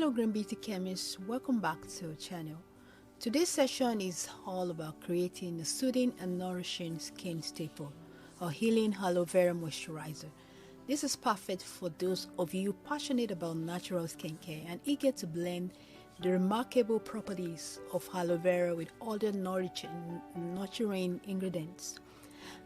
Hello Green Beauty Chemists, welcome back to our channel. Today's session is all about creating a soothing and nourishing skin staple, or healing aloe vera moisturizer. This is perfect for those of you passionate about natural skincare and eager to blend the remarkable properties of aloe vera with other nurturing ingredients.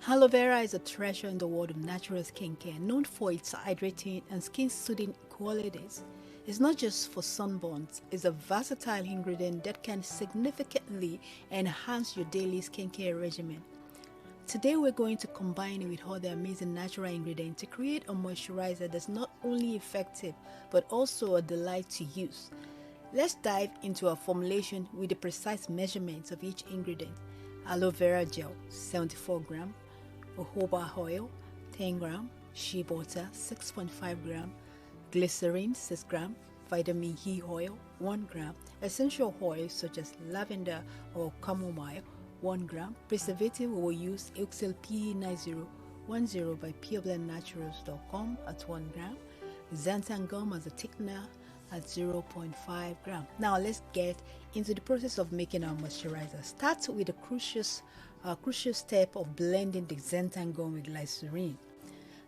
Aloe vera is a treasure in the world of natural skincare, known for its hydrating and skin soothing qualities. It's not just for sunburns, it's a versatile ingredient that can significantly enhance your daily skincare regimen. Today we're going to combine it with other amazing natural ingredients to create a moisturizer that's not only effective but also a delight to use. Let's dive into our formulation with the precise measurements of each ingredient. Aloe vera gel 74 gram, jojoba oil 10 gram, shea butter 6.5 gram, glycerin 6 gram, vitamin E oil 1 gram, essential oils such as lavender or chamomile 1 gram, preservative we will use Euxil PE9010 by pureblendnaturals.com at 1 gram, xanthan gum as a thickener at 0.5 gram. Now let's get into the process of making our moisturizer. Start with the crucial step of blending the xanthan gum with glycerin.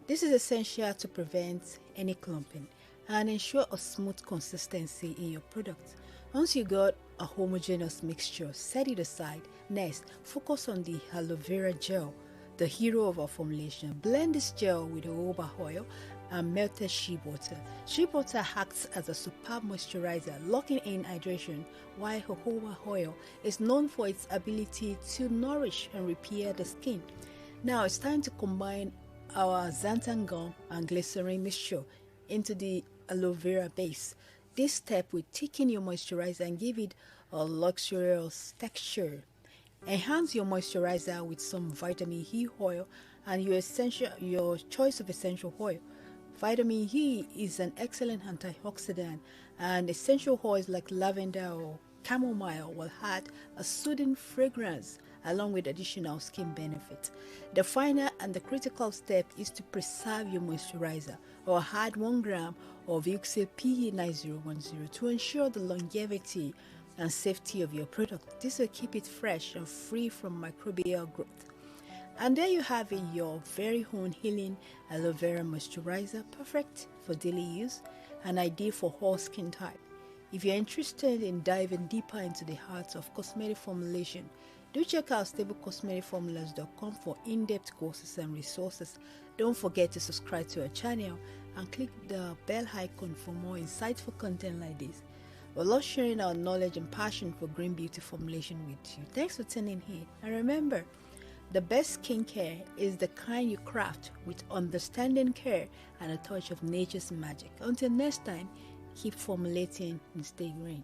This is essential to prevent any clumping and ensure a smooth consistency in your product. Once you got a homogeneous mixture, set it aside. Next, focus on the aloe vera gel, the hero of our formulation. Blend this gel with jojoba oil and melted shea butter. Shea butter acts as a superb moisturizer, locking in hydration, while jojoba oil is known for its ability to nourish and repair the skin. Now it's time to combine our xanthan gum and glycerin mixture into the aloe vera base. This step will thicken your moisturizer and give it a luxurious texture. Enhance your moisturizer with some vitamin E oil and your choice of essential oil. Vitamin E is an excellent antioxidant, and essential oils like lavender or chamomile will add a soothing fragrance along with additional skin benefits. The final and the critical step is to preserve your moisturizer, or add 1 gram of Euxil PE9010 to ensure the longevity and safety of your product. This will keep it fresh and free from microbial growth. And there you have it, your very own healing aloe vera moisturizer, perfect for daily use and ideal for all skin type. If you're interested in diving deeper into the heart of cosmetic formulation, do check out stablecosmeticformulas.com for in-depth courses and resources. Don't forget to subscribe to our channel and click the bell icon for more insightful content like this. We love sharing our knowledge and passion for green beauty formulation with you. Thanks for tuning in. And remember, the best skincare is the kind you craft with understanding, care, and a touch of nature's magic. Until next time, keep formulating and stay green.